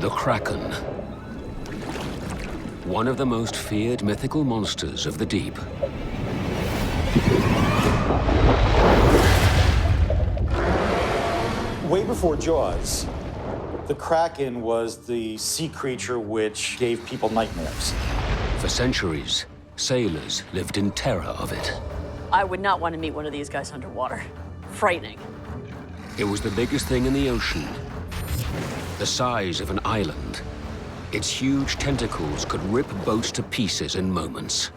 The Kraken. One of the most feared mythical monsters of the deep. Way before Jaws, the Kraken was the sea creature which gave people nightmares. For centuries, sailors lived in terror of it. I would not want to meet one of these guys underwater. Frightening. It was the biggest thing in the ocean, the size of an island. Its huge tentacles could rip boats to pieces in moments.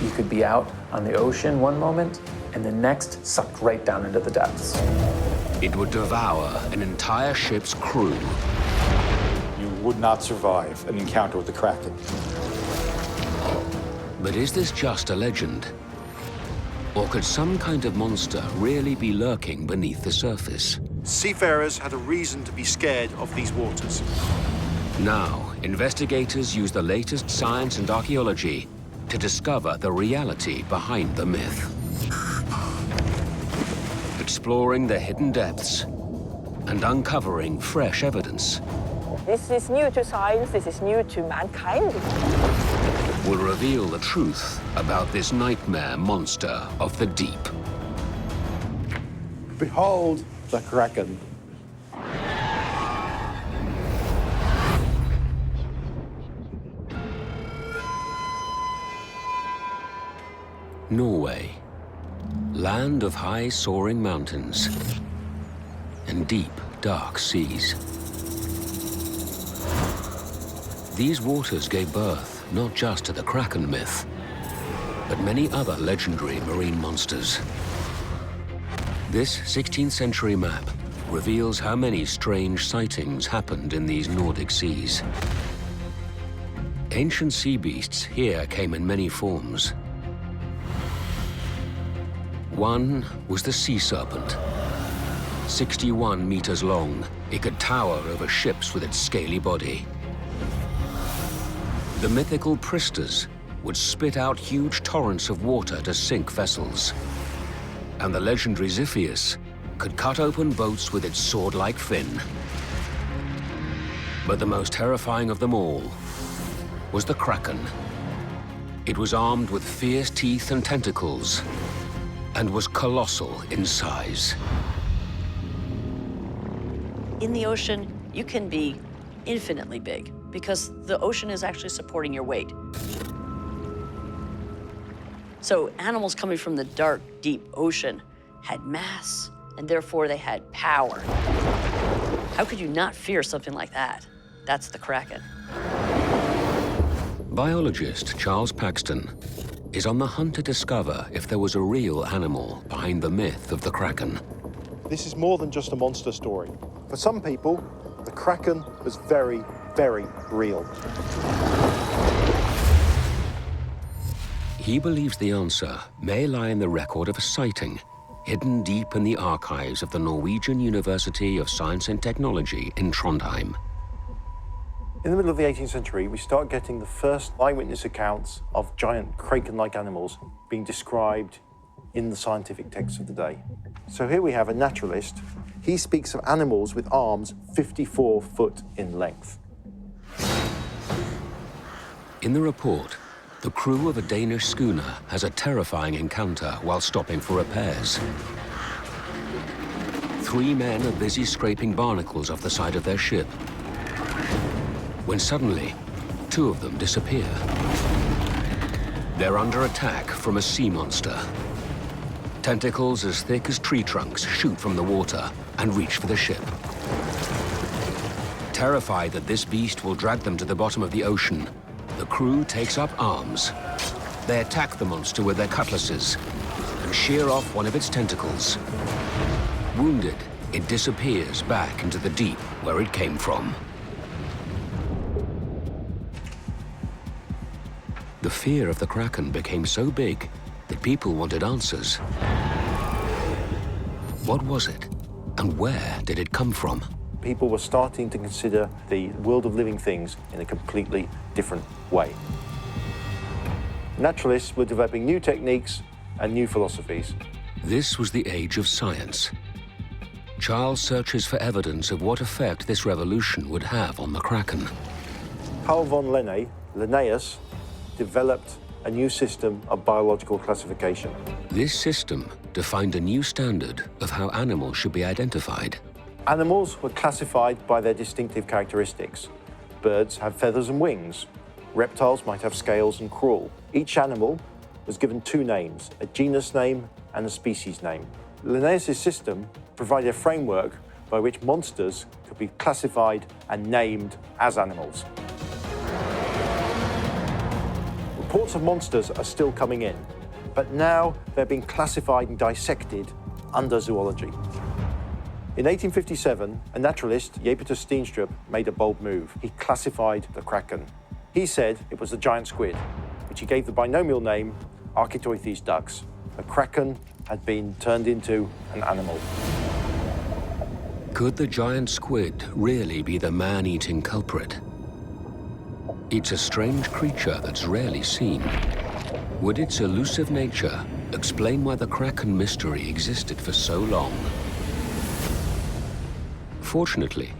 You could be out on the ocean one moment, and the next sucked right down into the depths. It would devour an entire ship's crew. You would not survive an encounter with the Kraken. But is this just a legend? Or could some kind of monster really be lurking beneath the surface? Seafarers had a reason to be scared of these waters. Now, investigators use the latest science and archaeology to discover the reality behind the myth. Exploring the hidden depths and uncovering fresh evidence. This is new to science, this is new to mankind. Will reveal the truth about this nightmare monster of the deep. Behold the Kraken. Norway, land of high soaring mountains and deep, dark seas. These waters gave birth not just to the Kraken myth, but many other legendary marine monsters. This 16th century map reveals how many strange sightings happened in these Nordic seas. Ancient sea beasts here came in many forms. One was the sea serpent. 61 meters long, it could tower over ships with its scaly body. The mythical pristas would spit out huge torrents of water to sink vessels. And the legendary Xiphias could cut open boats with its sword-like fin. But the most terrifying of them all was the Kraken. It was armed with fierce teeth and tentacles, and was colossal in size. In the ocean, you can be infinitely big because the ocean is actually supporting your weight. So animals coming from the dark, deep ocean had mass, and therefore they had power. How could you not fear something like that? That's the Kraken. Biologist Charles Paxton is on the hunt to discover if there was a real animal behind the myth of the Kraken. This is more than just a monster story. For some people, the Kraken was very, very real. He believes the answer may lie in the record of a sighting hidden deep in the archives of the Norwegian University of Science and Technology in Trondheim. In the middle of the 18th century, we start getting the first eyewitness accounts of giant kraken-like animals being described in the scientific texts of the day. So here we have a naturalist. He speaks of animals with arms 54 foot in length. In the report, the crew of a Danish schooner has a terrifying encounter while stopping for repairs. 3 men are busy scraping barnacles off the side of their ship, when suddenly, 2 of them disappear. They're under attack from a sea monster. Tentacles as thick as tree trunks shoot from the water and reach for the ship. Terrified that this beast will drag them to the bottom of the ocean, the crew takes up arms. They attack the monster with their cutlasses and shear off one of its tentacles. Wounded, it disappears back into the deep where it came from. The fear of the Kraken became so big that people wanted answers. What was it, and where did it come from? People were starting to consider the world of living things in a completely different way. Naturalists were developing new techniques and new philosophies. This was the age of science. Charles searches for evidence of what effect this revolution would have on the Kraken. Carl von Linnaeus, developed a new system of biological classification. This system defined a new standard of how animals should be identified. Animals were classified by their distinctive characteristics. Birds have feathers and wings. Reptiles might have scales and crawl. Each animal was given two names, a genus name and a species name. Linnaeus' system provided a framework by which monsters could be classified and named as animals. Reports of monsters are still coming in, but now they're being classified and dissected under zoology. In 1857, a naturalist, Japetus Steenstrup, made a bold move. He classified the Kraken. He said it was the giant squid, which he gave the binomial name Archaeology ducks. The Kraken had been turned into an animal. Could the giant squid really be the man-eating culprit? It's a strange creature that's rarely seen. Would its elusive nature explain why the Kraken mystery existed for so long? Fortunately,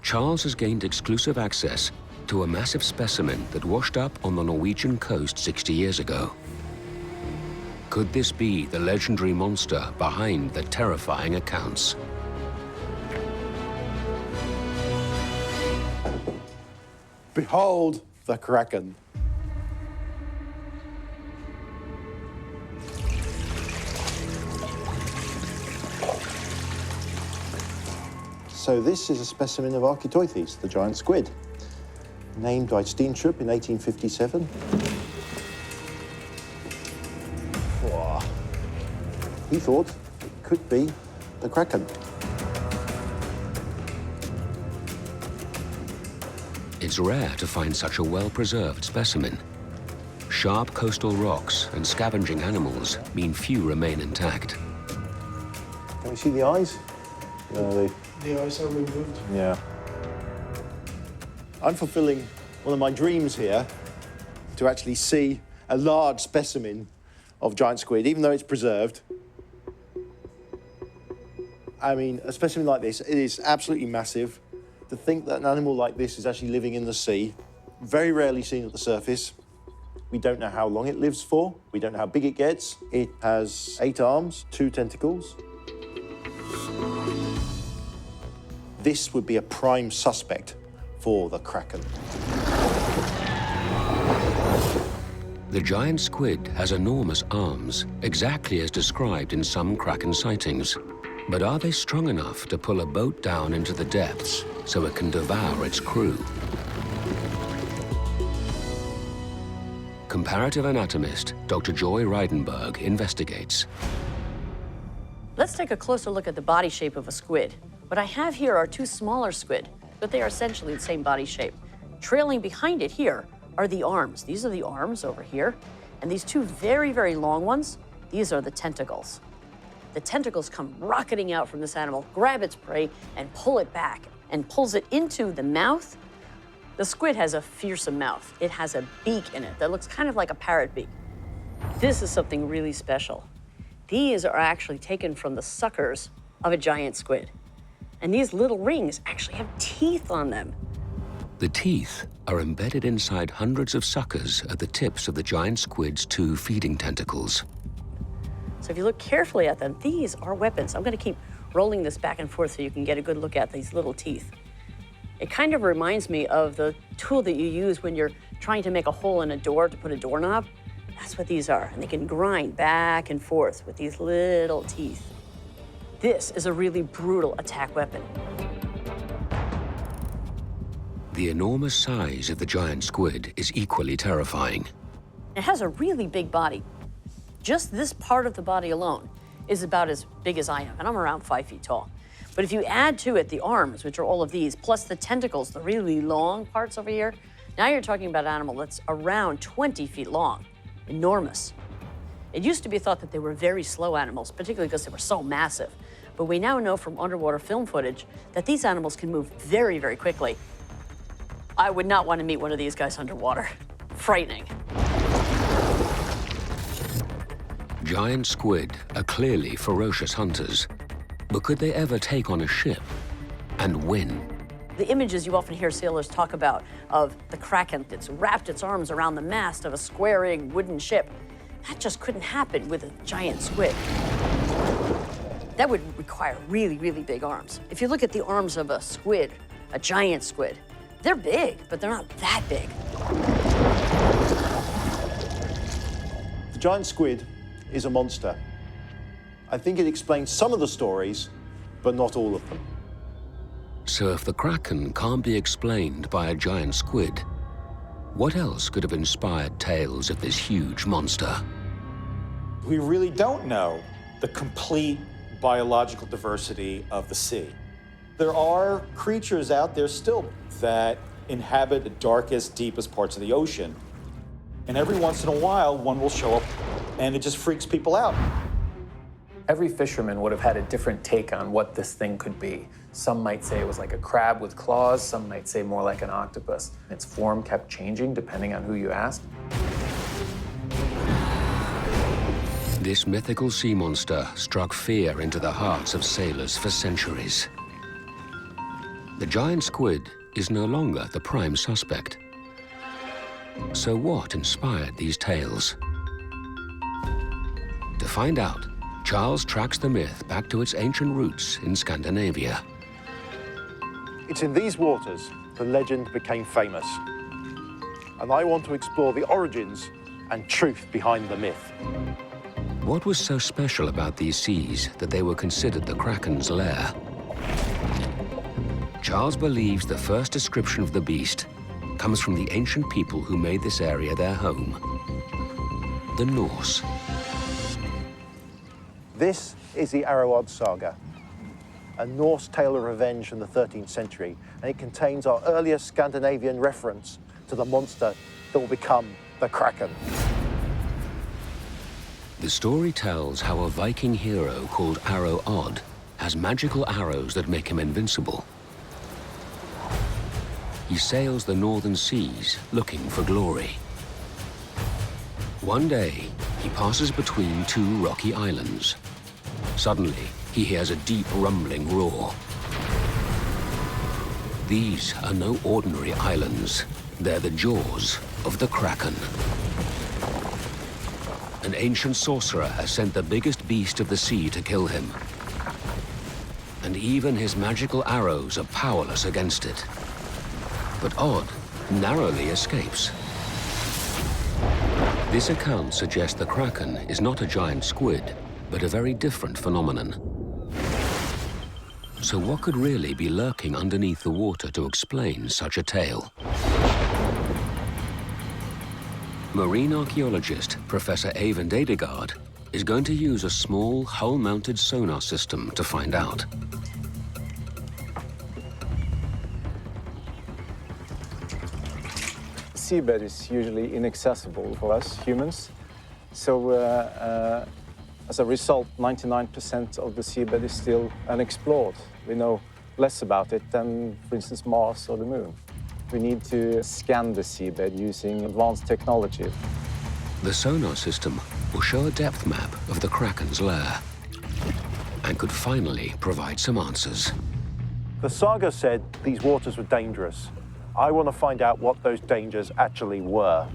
Charles has gained exclusive access to a massive specimen that washed up on the Norwegian coast 60 years ago. Could this be the legendary monster behind the terrifying accounts? Behold the Kraken. So this is a specimen of Archaeology, the giant squid, named by Steenstrup in 1857. Whoa. He thought it could be the Kraken. It's rare to find such a well-preserved specimen. Sharp coastal rocks and scavenging animals mean few remain intact. Can we see the eyes? No, The eyes are removed. yeah. I'm fulfilling one of my dreams here to actually see a large specimen of giant squid, even though it's preserved. I mean, a specimen like this, it is absolutely massive. To think that an animal like this is actually living in the sea, very rarely seen at the surface. We don't know how long it lives for. We don't know how big it gets. It has 8 arms, 2 tentacles. This would be a prime suspect for the Kraken. The giant squid has enormous arms, exactly as described in some Kraken sightings. But are they strong enough to pull a boat down into the depths so it can devour its crew? Comparative anatomist Dr. Joy Reidenberg investigates. Let's take a closer look at the body shape of a squid. What I have here are 2 smaller squid, but they are essentially the same body shape. Trailing behind it here are the arms. These are the arms over here. And these 2 very, very long ones, these are the tentacles. The tentacles come rocketing out from this animal, grab its prey, and pull it back, and pulls it into the mouth. The squid has a fearsome mouth. It has a beak in it that looks kind of like a parrot beak. This is something really special. These are actually taken from the suckers of a giant squid. And these little rings actually have teeth on them. The teeth are embedded inside hundreds of suckers at the tips of the giant squid's 2 feeding tentacles. So if you look carefully at them, these are weapons. I'm going to keep rolling this back and forth so you can get a good look at these little teeth. It kind of reminds me of the tool that you use when you're trying to make a hole in a door to put a doorknob. That's what these are. And they can grind back and forth with these little teeth. This is a really brutal attack weapon. The enormous size of the giant squid is equally terrifying. It has a really big body. Just this part of the body alone is about as big as I am, and I'm around 5 feet tall. But if you add to it the arms, which are all of these, plus the tentacles, the really long parts over here, now you're talking about an animal that's around 20 feet long. Enormous. It used to be thought that they were very slow animals, particularly because they were so massive. But we now know from underwater film footage that these animals can move very, very quickly. I would not want to meet one of these guys underwater. Frightening. Giant squid are clearly ferocious hunters. But could they ever take on a ship and win? The images you often hear sailors talk about of the Kraken that's wrapped its arms around the mast of a square-rigged wooden ship, that just couldn't happen with a giant squid. That would require really, really big arms. If you look at the arms of a squid, a giant squid, they're big, but they're not that big. The giant squid is a monster. I think it explains some of the stories, but not all of them. So if the Kraken can't be explained by a giant squid, what else could have inspired tales of this huge monster? We really don't know the complete biological diversity of the sea. There are creatures out there still that inhabit the darkest, deepest parts of the ocean. And every once in a while, one will show up and it just freaks people out. Every fisherman would have had a different take on what this thing could be. Some might say it was like a crab with claws, some might say more like an octopus. Its form kept changing depending on who you asked. This mythical sea monster struck fear into the hearts of sailors for centuries. The giant squid is no longer the prime suspect. So what inspired these tales? To find out, Charles tracks the myth back to its ancient roots in Scandinavia. It's in these waters the legend became famous. And I want to explore the origins and truth behind the myth. What was so special about these seas that they were considered the Kraken's lair? Charles believes the first description of the beast comes from the ancient people who made this area their home, the Norse. This is the Arrowad saga, a Norse tale of revenge from the 13th century, and it contains our earliest Scandinavian reference to the monster that will become the Kraken. The story tells how a Viking hero called Arrowad has magical arrows that make him invincible. He sails the northern seas looking for glory. One day, he passes between two rocky islands. Suddenly, he hears a deep rumbling roar. These are no ordinary islands. They're the jaws of the Kraken. An ancient sorcerer has sent the biggest beast of the sea to kill him. And even his magical arrows are powerless against it. But Odd narrowly escapes. This account suggests the Kraken is not a giant squid, but a very different phenomenon. So what could really be lurking underneath the water to explain such a tale? Marine archaeologist Professor Eyvind Edegaard is going to use a small hull-mounted sonar system to find out. Seabed is usually inaccessible for us humans. So as a result, 99% of the seabed is still unexplored. We know less about it than, for instance, Mars or the Moon. We need to scan the seabed using advanced technology. The sonar system will show a depth map of the Kraken's lair and could finally provide some answers. The saga said these waters were dangerous. I want to find out what those dangers actually were.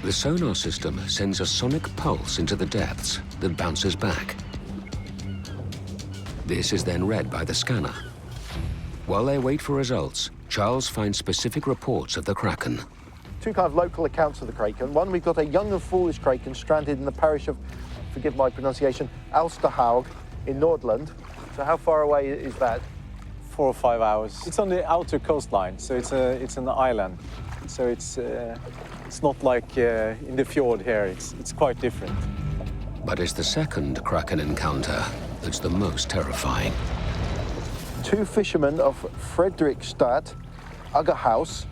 The sonar system sends a sonic pulse into the depths that bounces back. This is then read by the scanner. While they wait for results, Charles finds specific reports of the Kraken. Two kind of local accounts of the Kraken. One, we've got a young and foolish Kraken stranded in the parish of, forgive my pronunciation, Alsterhaug in Nordland. So how far away is that? 4 or 5 hours. It's on the outer coastline, so it's an island. So it's not like in the fjord here. It's quite different. But it's the second Kraken encounter that's the most terrifying. Two fishermen of Fredrikstad, Uggerhaus,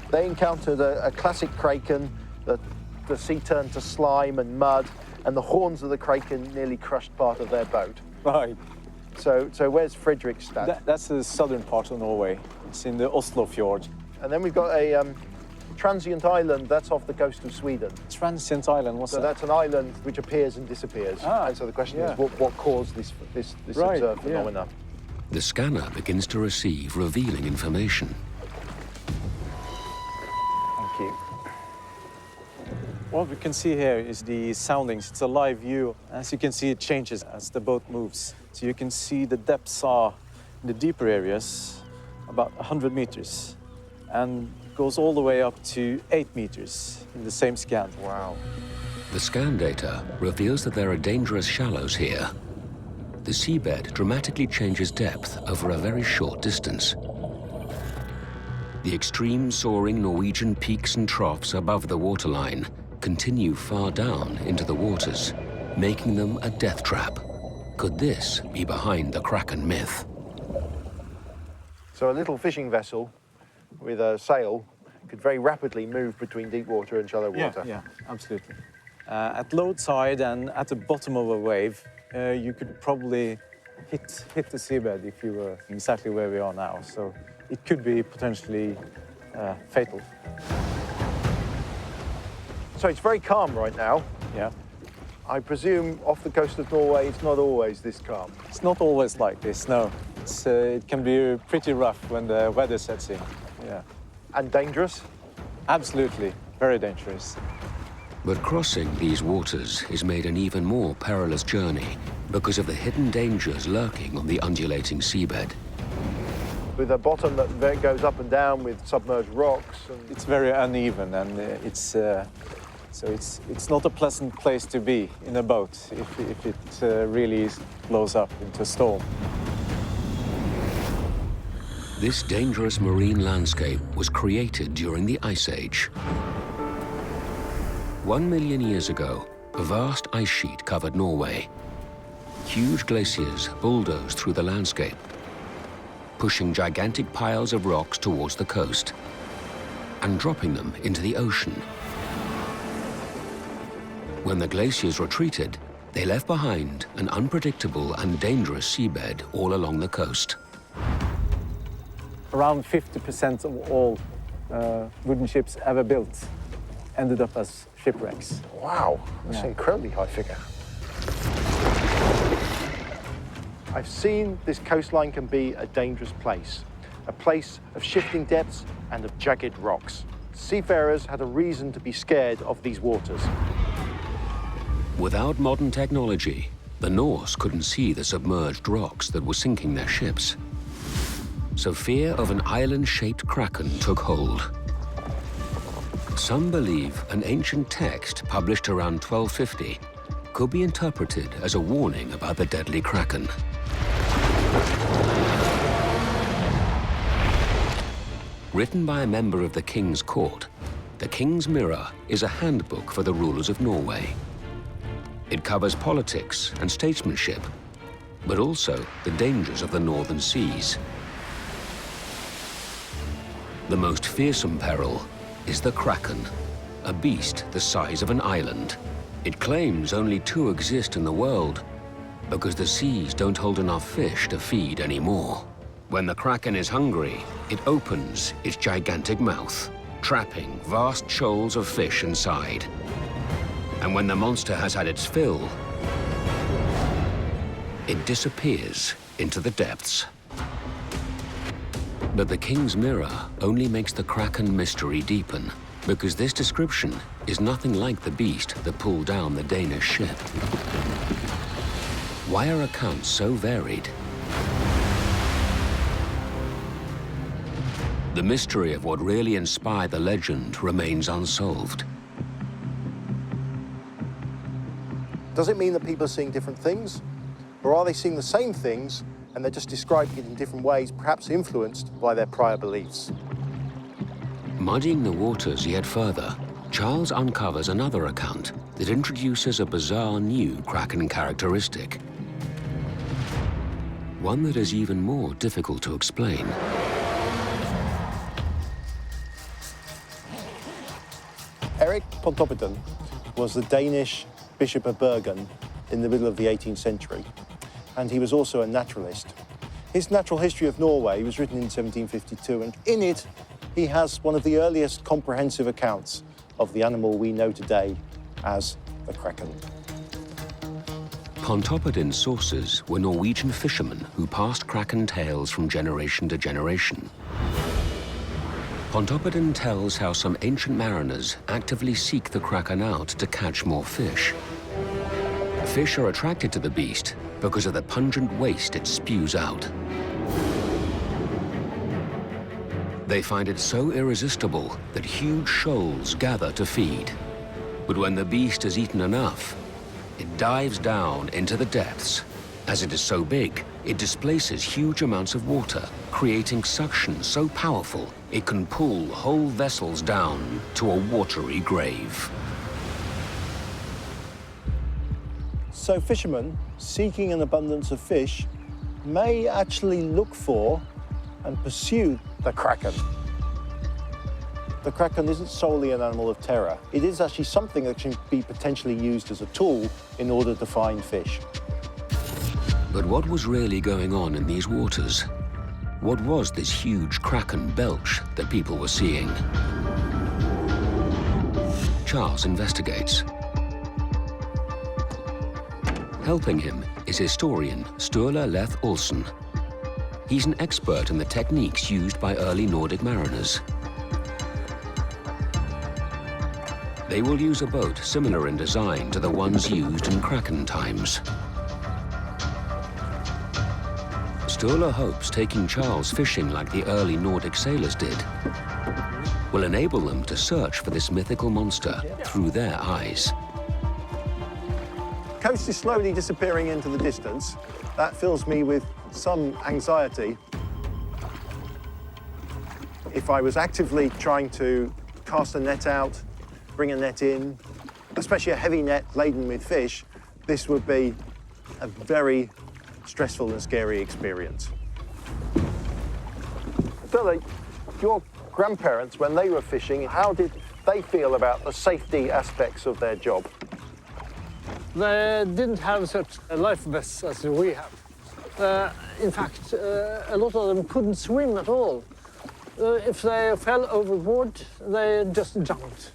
they encountered a classic Kraken that the sea turned to slime and mud, and the horns of the Kraken nearly crushed part of their boat. Right. So where's Fredrikstad? That's the southern part of Norway. It's in the Oslo fjord. And then we've got a transient island, that's off the coast of Sweden. Transient island, what's So that? that's an island which appears and disappears. And so the question is, what caused this Right, observed yeah. phenomena? The scanner begins to receive revealing information. Thank you. What we can see here is the soundings. It's a live view. As you can see, it changes as the boat moves. So you can see the depths are in the deeper areas, about 100 meters, and goes all the way up to 8 meters in the same scan. Wow. The scan data reveals that there are dangerous shallows here. The seabed dramatically changes depth over a very short distance. The extreme soaring Norwegian peaks and troughs above the waterline continue far down into the waters, making them a death trap. Could this be behind the Kraken myth? So a little fishing vessel with a sail could very rapidly move between deep water and shallow water. Yeah, absolutely. At low tide and at the bottom of a wave, you could probably hit the seabed if you were exactly where we are now. So it could be potentially fatal. So it's very calm right now. Yeah. I presume off the coast of Norway, it's not always this calm. It's not always like this, no. It can be pretty rough when the weather sets in. Yeah. And dangerous? Absolutely, very dangerous. But crossing these waters is made an even more perilous journey because of the hidden dangers lurking on the undulating seabed. With a bottom that goes up and down with submerged rocks. And It's very uneven, and so it's not a pleasant place to be in a boat if it really blows up into a storm. This dangerous marine landscape was created during the Ice Age. 1 million years ago, a vast ice sheet covered Norway. Huge glaciers bulldozed through the landscape, pushing gigantic piles of rocks towards the coast and dropping them into the ocean. When the glaciers retreated, they left behind an unpredictable and dangerous seabed all along the coast. Around 50% of all wooden ships ever built ended up as shipwrecks. wow, that's Yeah. an incredibly high figure. I've seen this coastline can be a dangerous place, a place of shifting depths and of jagged rocks. Seafarers had a reason to be scared of these waters. Without modern technology, the Norse couldn't see the submerged rocks that were sinking their ships. So fear of an island-shaped kraken took hold. Some believe an ancient text published around 1250 could be interpreted as a warning about the deadly kraken. Written by a member of the king's court, the King's Mirror is a handbook for the rulers of Norway. It covers politics and statesmanship, but also the dangers of the northern seas. The most fearsome peril is the Kraken, a beast the size of an island. It claims only 2 exist in the world because the seas don't hold enough fish to feed anymore. When the Kraken is hungry, it opens its gigantic mouth, trapping vast shoals of fish inside. And when the monster has had its fill, it disappears into the depths. But the King's Mirror only makes the Kraken mystery deepen, because this description is nothing like the beast that pulled down the Danish ship. Why are accounts so varied? The mystery of what really inspired the legend remains unsolved. Does it mean that people are seeing different things? Or are they seeing the same things and they're just describing it in different ways, perhaps influenced by their prior beliefs? Muddying the waters yet further, Charles uncovers another account that introduces a bizarre new Kraken characteristic. One that is even more difficult to explain. Erik Pontoppidan was the Danish Bishop of Bergen in the middle of the 18th century, and he was also a naturalist. His Natural History of Norway was written in 1752, and in it he has one of the earliest comprehensive accounts of the animal we know today as the Kraken. Pontoppidan's sources were Norwegian fishermen who passed Kraken tales from generation to generation. Pontoppidan tells how some ancient mariners actively seek the Kraken out to catch more fish. Fish are attracted to the beast because of the pungent waste it spews out. They find it so irresistible that huge shoals gather to feed. But when the beast has eaten enough, it dives down into the depths. As it is so big, it displaces huge amounts of water, creating suction so powerful it can pull whole vessels down to a watery grave. So fishermen seeking an abundance of fish may actually look for and pursue the Kraken. The Kraken isn't solely an animal of terror. It is actually something that can be potentially used as a tool in order to find fish. But what was really going on in these waters? What was this huge Kraken belch that people were seeing? Charles investigates. Helping him is historian Sturla Leth Olsen. He's an expert in the techniques used by early Nordic mariners. They will use a boat similar in design to the ones used in Kraken times. Sturla hopes taking Charles fishing like the early Nordic sailors did will enable them to search for this mythical monster through their eyes. The coast is slowly disappearing into the distance. That fills me with some anxiety. If I was actively trying to cast a net out, bring a net in, especially a heavy net laden with fish, this would be a very stressful and scary experience. Stella, your grandparents, when they were fishing, how did they feel about the safety aspects of their job? They didn't have such life vests as we have. In fact, a lot of them couldn't swim at all. If they fell overboard, they just jumped.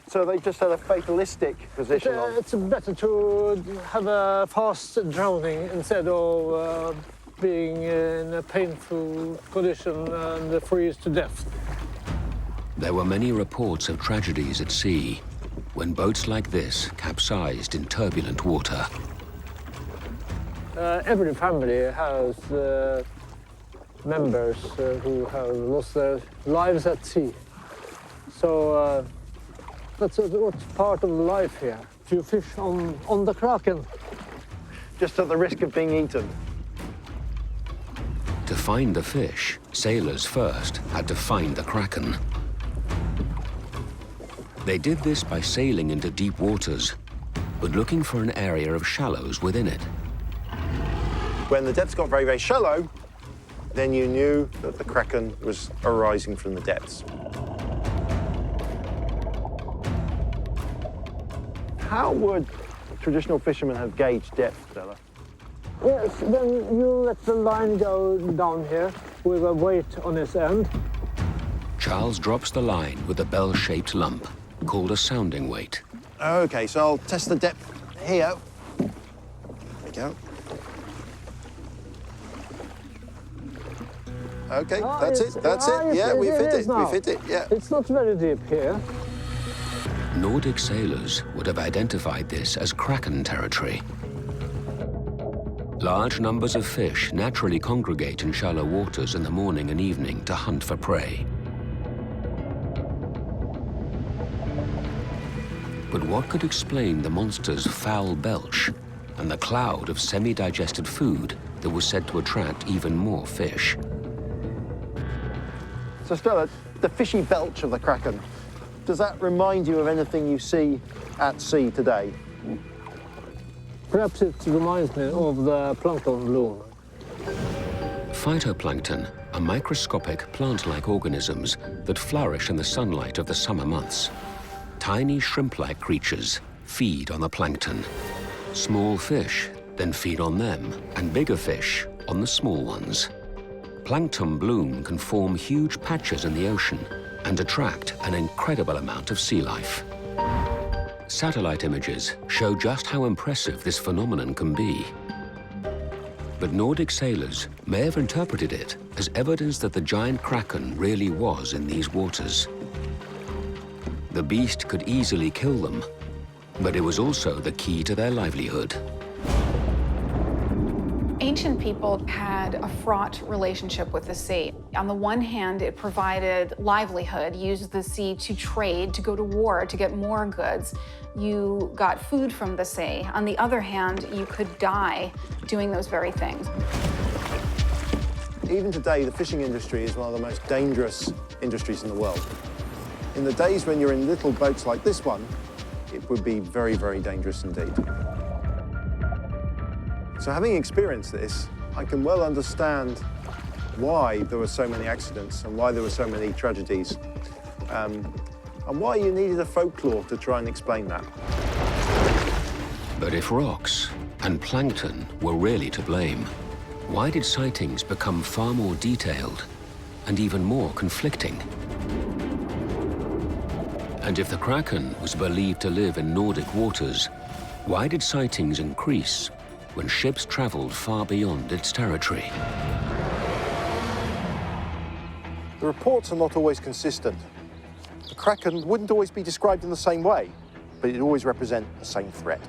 So they just had a fatalistic position on. It's better to have a fast drowning instead of being in a painful condition and freeze to death. There were many reports of tragedies at sea when boats like this capsized in turbulent water. Every family has members who have lost their lives at sea. So that's what's part of life here. To fish on the Kraken. Just at the risk of being eaten. To find the fish, sailors first had to find the Kraken. They did this by sailing into deep waters, but looking for an area of shallows within it. When the depths got very, very shallow, then you knew that the Kraken was arising from the depths. How would traditional fishermen have gauged depth, Stella? Yes, then you let the line go down here with a weight on its end. Charles drops the line with a bell-shaped lump, called a sounding weight. Okay, so I'll test the depth here. There we go. Okay, that's it, Yeah, we've hit it, we've hit it, yeah. It's not very deep here. Nordic sailors would have identified this as Kraken territory. Large numbers of fish naturally congregate in shallow waters in the morning and evening to hunt for prey. But what could explain the monster's foul belch and the cloud of semi-digested food that was said to attract even more fish? So Stella, the fishy belch of the Kraken, does that remind you of anything you see at sea today? Perhaps it reminds me of the plankton bloom. Phytoplankton are microscopic plant-like organisms that flourish in the sunlight of the summer months. Tiny shrimp-like creatures feed on the plankton. Small fish then feed on them, and bigger fish on the small ones. Plankton bloom can form huge patches in the ocean and attract an incredible amount of sea life. Satellite images show just how impressive this phenomenon can be. But Nordic sailors may have interpreted it as evidence that the giant Kraken really was in these waters. The beast could easily kill them, but it was also the key to their livelihood. Ancient people had a fraught relationship with the sea. On the one hand, it provided livelihood, used the sea to trade, to go to war, to get more goods. You got food from the sea. On the other hand, you could die doing those very things. Even today, the fishing industry is one of the most dangerous industries in the world. In the days when you're in little boats like this one, it would be very, very dangerous indeed. So having experienced this, I can well understand why there were so many accidents and why there were so many tragedies, and why you needed a folklore to try and explain that. But if rocks and plankton were really to blame, why did sightings become far more detailed and even more conflicting? And if the Kraken was believed to live in Nordic waters, why did sightings increase when ships traveled far beyond its territory? The reports are not always consistent. The Kraken wouldn't always be described in the same way, but it always represent the same threat.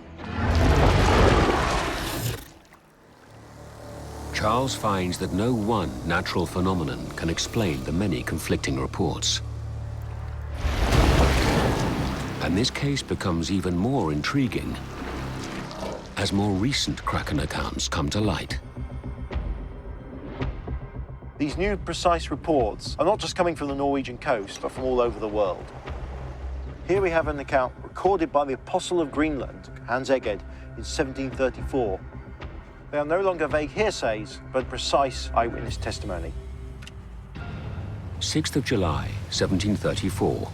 Charles finds that no one natural phenomenon can explain the many conflicting reports. And this case becomes even more intriguing as more recent Kraken accounts come to light. These new precise reports are not just coming from the Norwegian coast, but from all over the world. Here we have an account recorded by the Apostle of Greenland, Hans Egede, in 1734. They are no longer vague hearsays, but precise eyewitness testimony. 6th of July, 1734.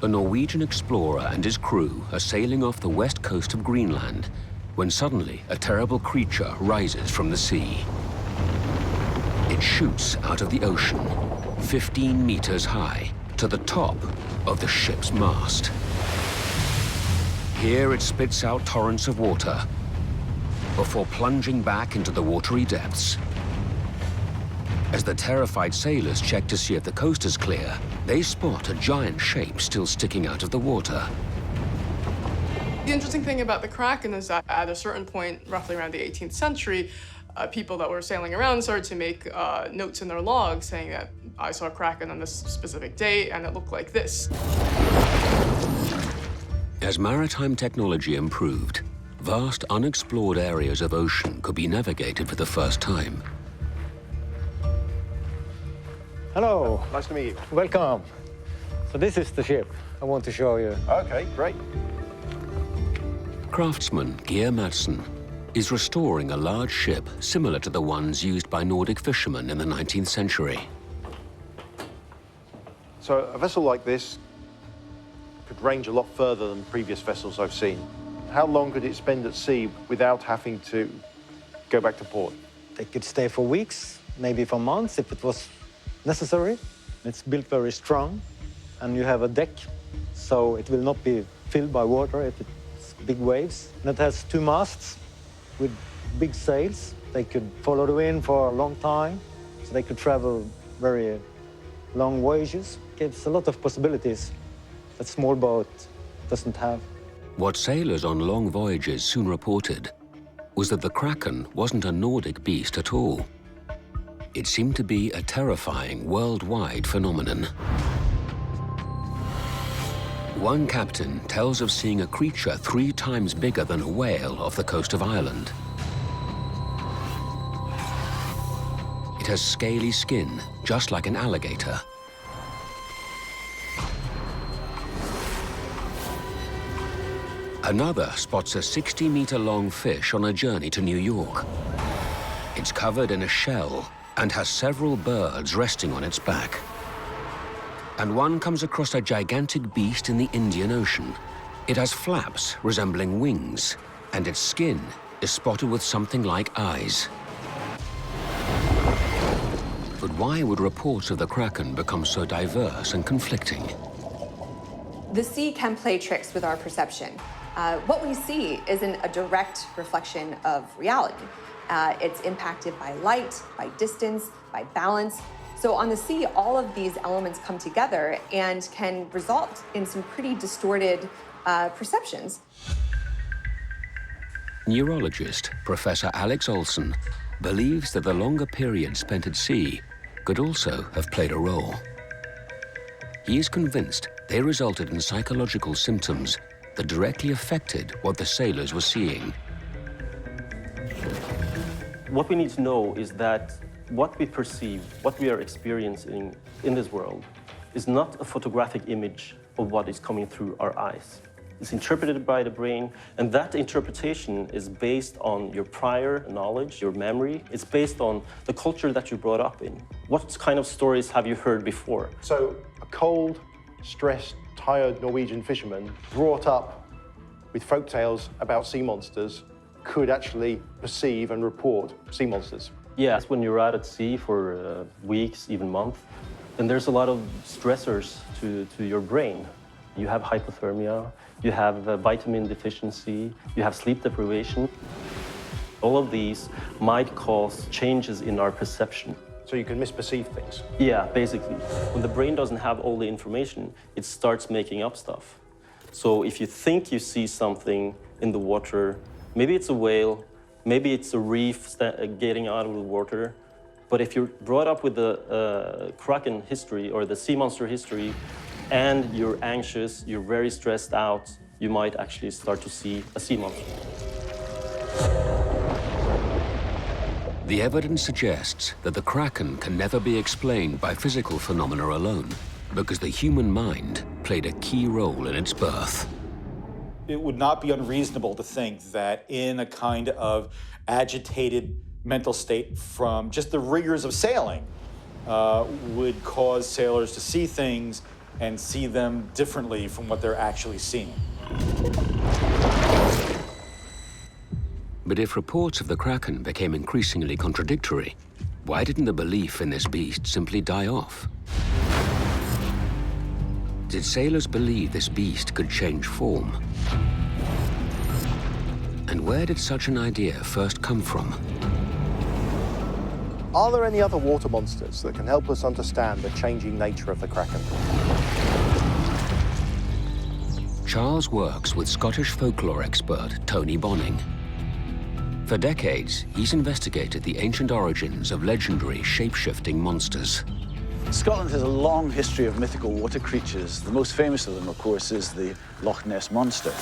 A Norwegian explorer and his crew are sailing off the west coast of Greenland when suddenly a terrible creature rises from the sea. It shoots out of the ocean, 15 meters high, to the top of the ship's mast. Here it spits out torrents of water before plunging back into the watery depths. As the terrified sailors check to see if the coast is clear, they spot a giant shape still sticking out of the water. The interesting thing about the Kraken is that at a certain point, roughly around the 18th century, people that were sailing around started to make notes in their logs saying that I saw a Kraken on this specific date and it looked like this. As maritime technology improved, vast unexplored areas of ocean could be navigated for the first time. Hello. Nice to meet you. Welcome. So this is the ship I want to show you. Okay, great. Craftsman Geir Madsen is restoring a large ship similar to the ones used by Nordic fishermen in the 19th century. So a vessel like this could range a lot further than previous vessels I've seen. How long could it spend at sea without having to go back to port? They could stay for weeks, maybe for months if it was necessary. It's built very strong, and you have a deck, so it will not be filled by water if it's big waves. And it has 2 masts with big sails. They could follow the wind for a long time, so they could travel very long voyages. It's a lot of possibilities that small boat doesn't have. What sailors on long voyages soon reported was that the Kraken wasn't a Nordic beast at all. It seemed to be a terrifying worldwide phenomenon. One captain tells of seeing a creature 3 times bigger than a whale off the coast of Ireland. It has scaly skin, just like an alligator. Another spots a 60-meter-long fish on a journey to New York. It's covered in a shell and has several birds resting on its back. And one comes across a gigantic beast in the Indian Ocean. It has flaps resembling wings, and its skin is spotted with something like eyes. But why would reports of the Kraken become so diverse and conflicting? The sea can play tricks with our perception. What we see isn't a direct reflection of reality. It's impacted by light, by distance, by balance. So on the sea, all of these elements come together and can result in some pretty distorted perceptions. Neurologist Professor Alex Olson believes that the longer period spent at sea could also have played a role. He is convinced they resulted in psychological symptoms that directly affected what the sailors were seeing. What we need to know is that what we perceive, what we are experiencing in this world, is not a photographic image of what is coming through our eyes. It's interpreted by the brain, and that interpretation is based on your prior knowledge, your memory. It's based on the culture that you brought up in. What kind of stories have you heard before? So a cold, stressed, tired Norwegian fisherman brought up with folk tales about sea monsters could actually perceive and report sea monsters. Yes, when you're out at sea for weeks, even months, then there's a lot of stressors to your brain. You have hypothermia, you have vitamin deficiency, you have sleep deprivation. All of these might cause changes in our perception. So you can misperceive things? Yeah, basically. When the brain doesn't have all the information, it starts making up stuff. So if you think you see something in the water, maybe it's a whale, maybe it's a reef getting out of the water, but if you're brought up with the Kraken history or the sea monster history, and you're anxious, you're very stressed out, you might actually start to see a sea monster. The evidence suggests that the Kraken can never be explained by physical phenomena alone, because the human mind played a key role in its birth. It would not be unreasonable to think that in a kind of agitated mental state from just the rigors of sailing would cause sailors to see things and see them differently from what they're actually seeing. But if reports of the Kraken became increasingly contradictory, why didn't the belief in this beast simply die off? Did sailors believe this beast could change form? And where did such an idea first come from? Are there any other water monsters that can help us understand the changing nature of the Kraken? Charles works with Scottish folklore expert Tony Bonning. For decades, he's investigated the ancient origins of legendary shape-shifting monsters. Scotland has a long history of mythical water creatures. The most famous of them, of course, is the Loch Ness Monster.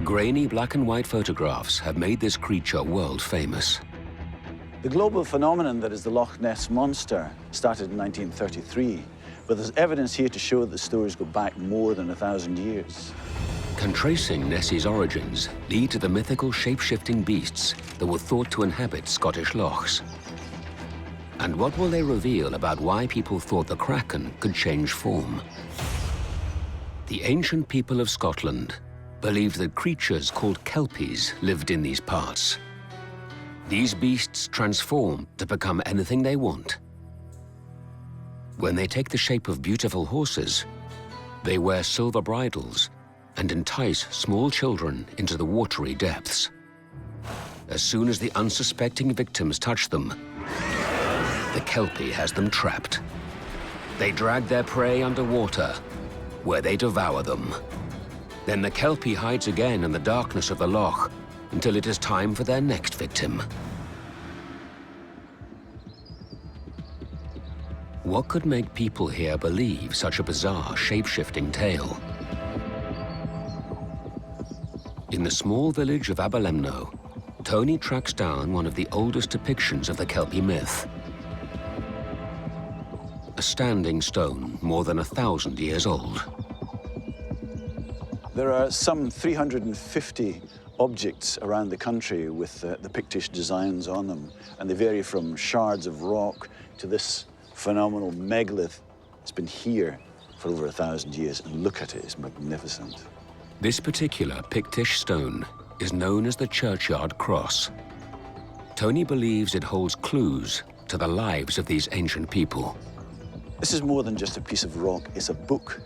Grainy black and white photographs have made this creature world famous. The global phenomenon that is the Loch Ness Monster started in 1933, but there's evidence here to show that the stories go back more than 1,000 years. Can tracing Nessie's origins lead to the mythical shape-shifting beasts that were thought to inhabit Scottish lochs? And what will they reveal about why people thought the Kraken could change form? The ancient people of Scotland believed that creatures called kelpies lived in these parts. These beasts transform to become anything they want. When they take the shape of beautiful horses, they wear silver bridles and entice small children into the watery depths. As soon as the unsuspecting victims touch them, the kelpie has them trapped. They drag their prey underwater, where they devour them. Then the kelpie hides again in the darkness of the loch until it is time for their next victim. What could make people here believe such a bizarre, shape-shifting tale? In the small village of Aberlemno, Tony tracks down one of the oldest depictions of the kelpie myth. A standing stone more than 1,000 years old. There are some 350 objects around the country with the Pictish designs on them, and they vary from shards of rock to this phenomenal megalith. It's been here for over 1,000 years, and look at it, it's magnificent. This particular Pictish stone is known as the churchyard cross. Tony believes it holds clues to the lives of these ancient people. This is more than just a piece of rock, it's a book.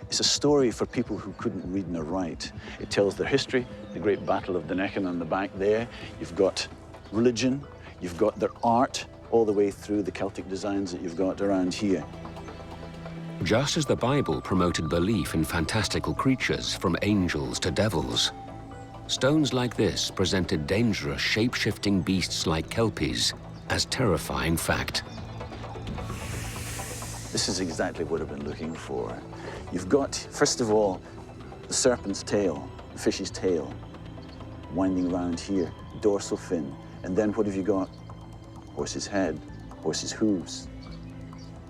It's a story for people who couldn't read nor write. It tells their history, the great battle of Duneccan on the back there. You've got religion, you've got their art, all the way through the Celtic designs that you've got around here. Just as the Bible promoted belief in fantastical creatures from angels to devils, stones like this presented dangerous, shape-shifting beasts like kelpies as terrifying fact. This is exactly what I've been looking for. You've got, first of all, the serpent's tail, the fish's tail, winding around here, dorsal fin, and then what have you got? Horse's head, horse's hooves.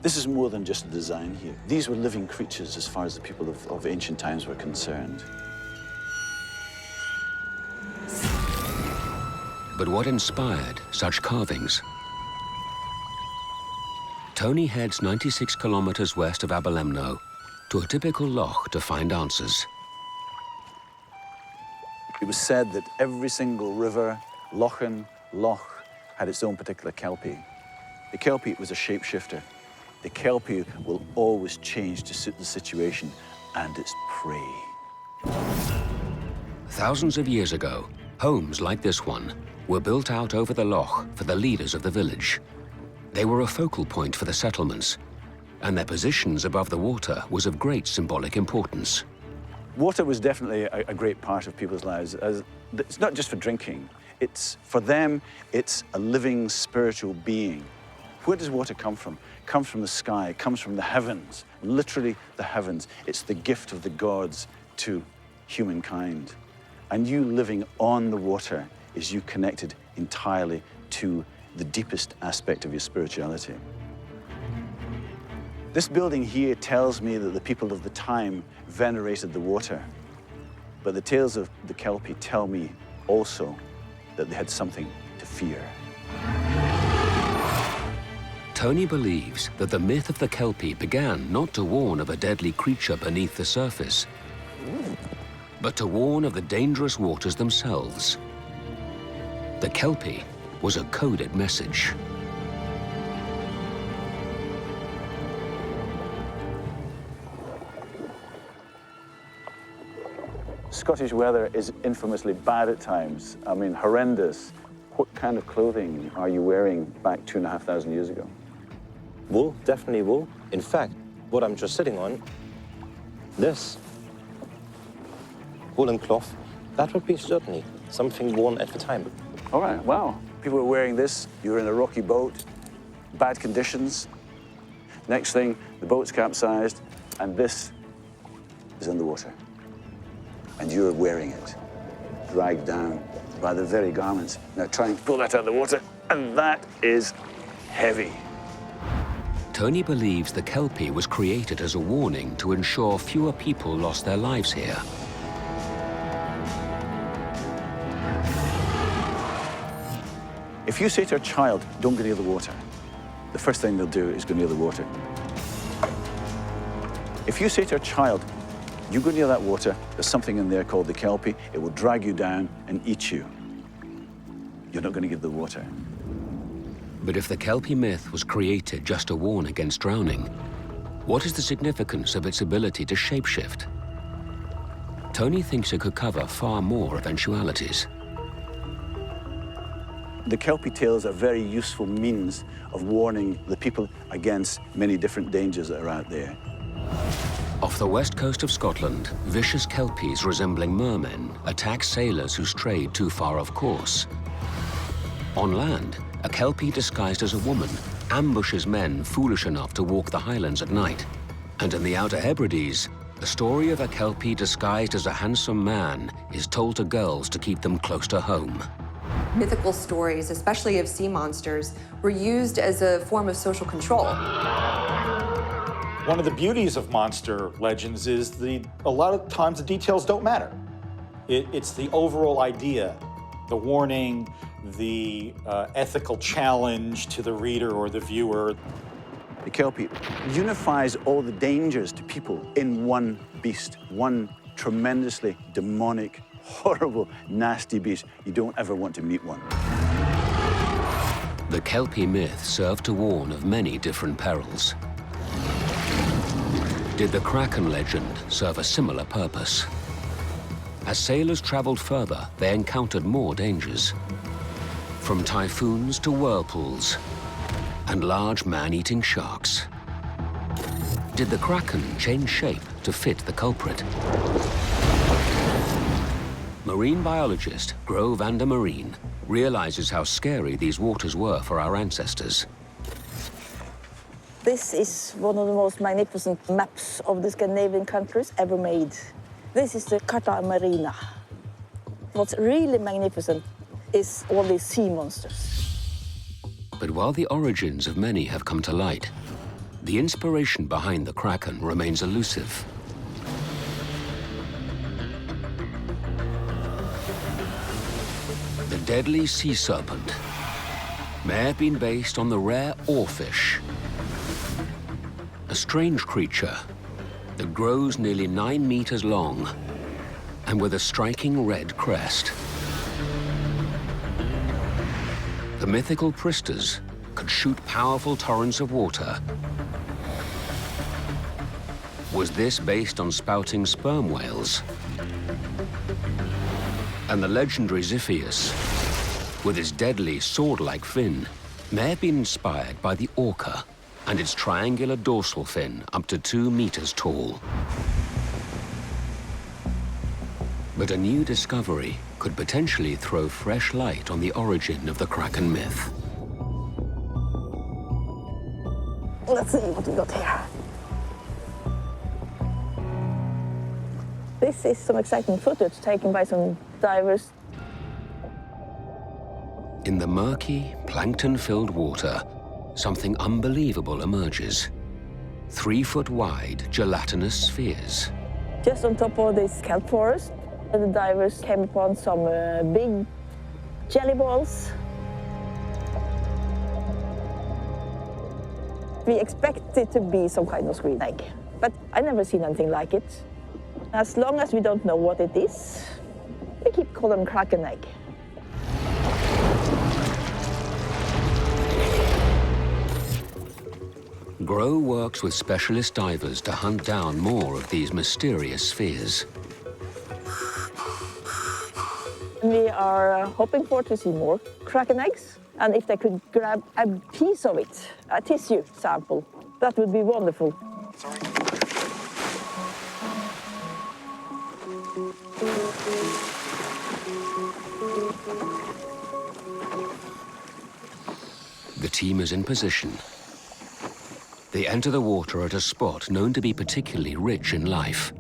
This is more than just a design here. These were living creatures as far as the people of ancient times were concerned. But what inspired such carvings? Tony heads 96 kilometers west of Aberlemno to a typical loch to find answers. It was said that every single river, lochen, loch, had its own particular kelpie. The kelpie was a shapeshifter. The kelpie will always change to suit the situation and its prey. Thousands of years ago, homes like this one were built out over the loch for the leaders of the village. They were a focal point for the settlements, and their positions above the water was of great symbolic importance. Water was definitely a great part of people's lives. It's not just for drinking. For them, it's a living spiritual being. Where does water come from? It comes from the sky, it comes from the heavens, literally the heavens. It's the gift of the gods to humankind. And you living on the water is you connected entirely to the deepest aspect of your spirituality. This building here tells me that the people of the time venerated the water, but the tales of the kelpie tell me also that they had something to fear. Tony believes that the myth of the kelpie began not to warn of a deadly creature beneath the surface, but to warn of the dangerous waters themselves. The kelpie was a coded message. Scottish weather is infamously bad at times. I mean, horrendous. What kind of clothing are you wearing back 2,500 years ago? Wool, definitely wool. In fact, what I'm just sitting on, this woolen cloth, that would be certainly something worn at the time. All right, wow. People were wearing this, you were in a rocky boat, bad conditions. Next thing, the boat's capsized, and this is in the water. And you're wearing it, dragged down by the very garments. Now try and pull that out of the water, and that is heavy. Tony believes the kelpie was created as a warning to ensure fewer people lost their lives here. If you say to a child, don't go near the water, the first thing they'll do is go near the water. If you say to a child, you go near that water, there's something in there called the kelpie, it will drag you down and eat you. You're not going to give the water. But if the kelpie myth was created just to warn against drowning, what is the significance of its ability to shapeshift? Tony thinks it could cover far more eventualities. The kelpie tales are very useful means of warning the people against many different dangers that are out there. Off the west coast of Scotland, vicious kelpies resembling mermen attack sailors who strayed too far off course. On land, a kelpie disguised as a woman ambushes men foolish enough to walk the highlands at night. And in the Outer Hebrides, the story of a kelpie disguised as a handsome man is told to girls to keep them close to home. Mythical stories, especially of sea monsters, were used as a form of social control. One of the beauties of monster legends is a lot of times the details don't matter. It's the overall idea, the warning, the ethical challenge to the reader or the viewer. The kelpie unifies all the dangers to people in one beast, one tremendously demonic, horrible, nasty beast. You don't ever want to meet one. The Kelpie myth served to warn of many different perils. Did the Kraken legend serve a similar purpose? As sailors traveled further, they encountered more dangers. From typhoons to whirlpools and large man-eating sharks. Did the Kraken change shape to fit the culprit? Marine biologist Gro van der Marine realizes how scary these waters were for our ancestors. This is one of the most magnificent maps of the Scandinavian countries ever made. This is the Carta Marina. What's really magnificent is all these sea monsters. But while the origins of many have come to light, the inspiration behind the Kraken remains elusive. The deadly sea serpent may have been based on the rare oarfish, a strange creature that grows nearly 9 meters long and with a striking red crest. The mythical pristas could shoot powerful torrents of water. Was this based on spouting sperm whales? And the legendary Xiphias, with its deadly sword-like fin, may have been inspired by the orca and its triangular dorsal fin up to 2 meters tall. But a new discovery could potentially throw fresh light on the origin of the Kraken myth. Let's see what we got here. This is some exciting footage taken by some divers. In the murky, plankton-filled water, something unbelievable emerges. 3-foot-wide gelatinous spheres. Just on top of this kelp forest, the divers came upon some big jelly balls. We expect it to be some kind of squid egg, but I never seen anything like it. As long as we don't know what it is, we keep calling them Kraken egg. Gro works with specialist divers to hunt down more of these mysterious spheres. We are hoping for to see more Kraken eggs, and if they could grab a piece of it, a tissue sample, that would be wonderful. The team is in position. They enter the water at a spot known to be particularly rich in life.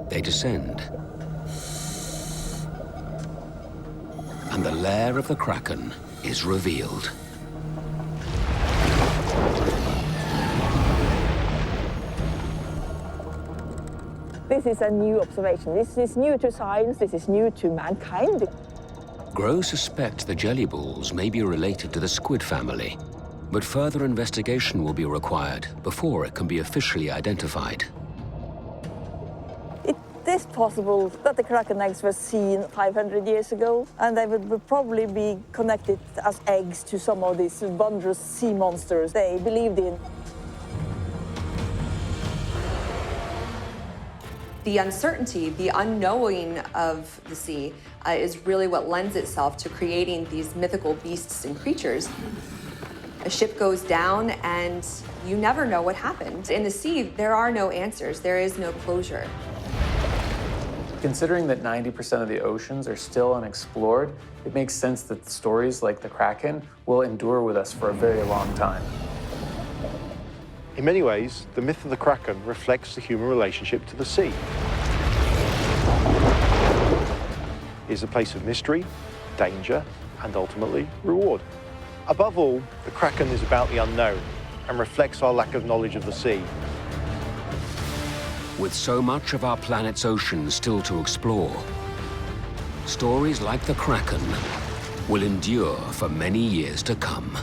They descend. And the lair of the Kraken is revealed. This is a new observation. This is new to science, this is new to mankind. Gro suspects the jelly balls may be related to the squid family, but further investigation will be required before it can be officially identified. It is possible that the Kraken eggs were seen 500 years ago, and they would probably be connected as eggs to some of these wondrous sea monsters they believed in. The uncertainty, the unknowing of the sea is really what lends itself to creating these mythical beasts and creatures. A ship goes down and you never know what happened. In the sea, there are no answers. There is no closure. Considering that 90% of the oceans are still unexplored, it makes sense that stories like the Kraken will endure with us for a very long time. In many ways, the myth of the Kraken reflects the human relationship to the sea. It is a place of mystery, danger, and ultimately reward. Above all, the Kraken is about the unknown and reflects our lack of knowledge of the sea. With so much of our planet's oceans still to explore, stories like the Kraken will endure for many years to come.